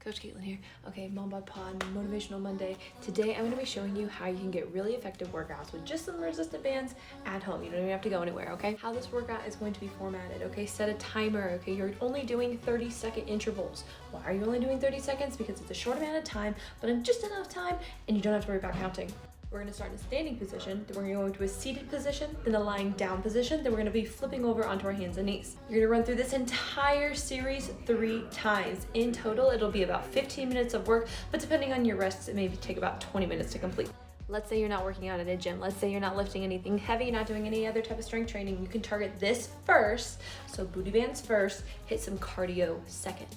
Coach Caitlyn here. Okay, Mom Bod Pod, Motivational Monday. Today I'm going to be showing you how you can get really effective workouts with just some resistant bands at home. You don't even have to go anywhere, okay? How this workout is going to be formatted, okay? Set a timer, okay? You're only doing 30-second intervals. Why are you only doing 30 seconds? Because it's a short amount of time, but in just enough time, and you don't have to worry about counting. We're going to start in a standing position, then we're going to go into a seated position, then a lying down position, then we're going to be flipping over onto our hands and knees. You're going to run through this entire series 3 times. In total, it'll be about 15 minutes of work, but depending on your rests, it may take about 20 minutes to complete. Let's say you're not working out at a gym. Let's say you're not lifting anything heavy, not doing any other type of strength training. You can target this first, so booty bands first, hit some cardio second.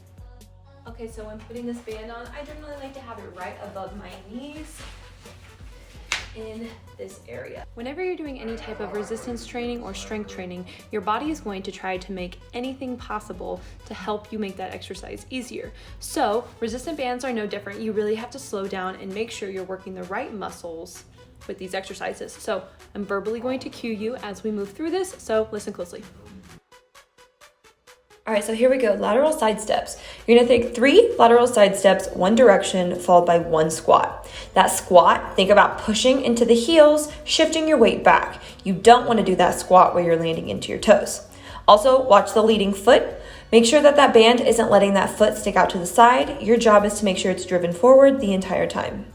Okay, so when putting this band on, I generally like to have it right above my knees, in this area. Whenever you're doing any type of resistance training or strength training, your body is going to try to make anything possible to help you make that exercise easier. So resistant bands are no different. You really have to slow down and make sure you're working the right muscles with these exercises. So I'm verbally going to cue you as we move through this, so listen closely. All right, so here we go, lateral side steps. You're gonna take 3 lateral side steps, one direction, followed by 1 squat. That squat, think about pushing into the heels, shifting your weight back. You don't wanna do that squat where you're landing into your toes. Also, watch the leading foot. Make sure that that band isn't letting that foot stick out to the side. Your job is to make sure it's driven forward the entire time.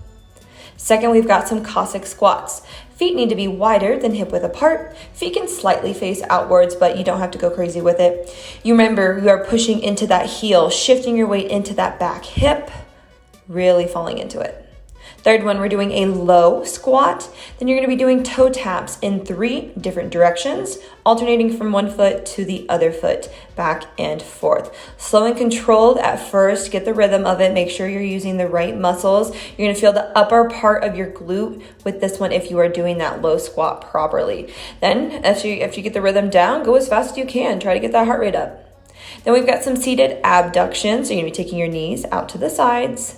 Second, we've got some Cossack squats. Feet need to be wider than hip width apart. Feet can slightly face outwards, but you don't have to go crazy with it. You remember, you are pushing into that heel, shifting your weight into that back hip, really falling into it. Third one, we're doing a low squat. Then you're gonna be doing toe taps in 3 different directions, alternating from one foot to the other foot, back and forth. Slow and controlled at first, get the rhythm of it, make sure you're using the right muscles. You're gonna feel the upper part of your glute with this one if you are doing that low squat properly. Then, after you get the rhythm down, go as fast as you can. Try to get that heart rate up. Then we've got some seated abductions. So you're gonna be taking your knees out to the sides.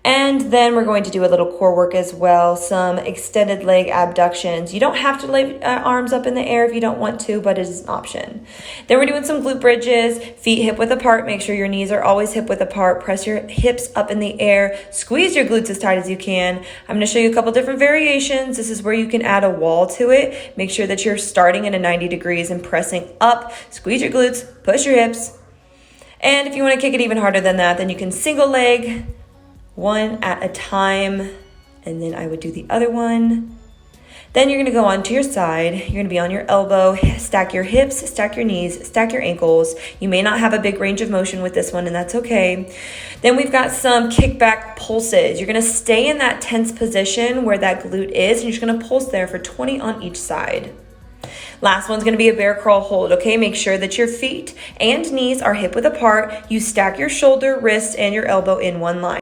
And then we're going to do a little core work as well, some extended leg abductions. You don't have to lay arms up in the air if you don't want to, but it is an option. Then we're doing some glute bridges, feet hip width apart. Make sure your knees are always hip width apart. Press your hips up in the air. Squeeze your glutes as tight as you can. I'm going to show you a couple different variations. This is where you can add a wall to it. Make sure that you're starting at a 90 degrees and pressing up. Squeeze your glutes, push your hips. And if you want to kick it even harder than that, then you can single leg, one at a time, and then I would do the other one. Then you're gonna go onto your side. You're gonna be on your elbow, stack your hips, stack your knees, stack your ankles. You may not have a big range of motion with this one, and that's okay. Then we've got some kickback pulses. You're gonna stay in that tense position where that glute is, and you're just gonna pulse there for 20 on each side. Last one's gonna be a bear crawl hold, okay? Make sure that your feet and knees are hip width apart. You stack your shoulder, wrist, and your elbow in one line.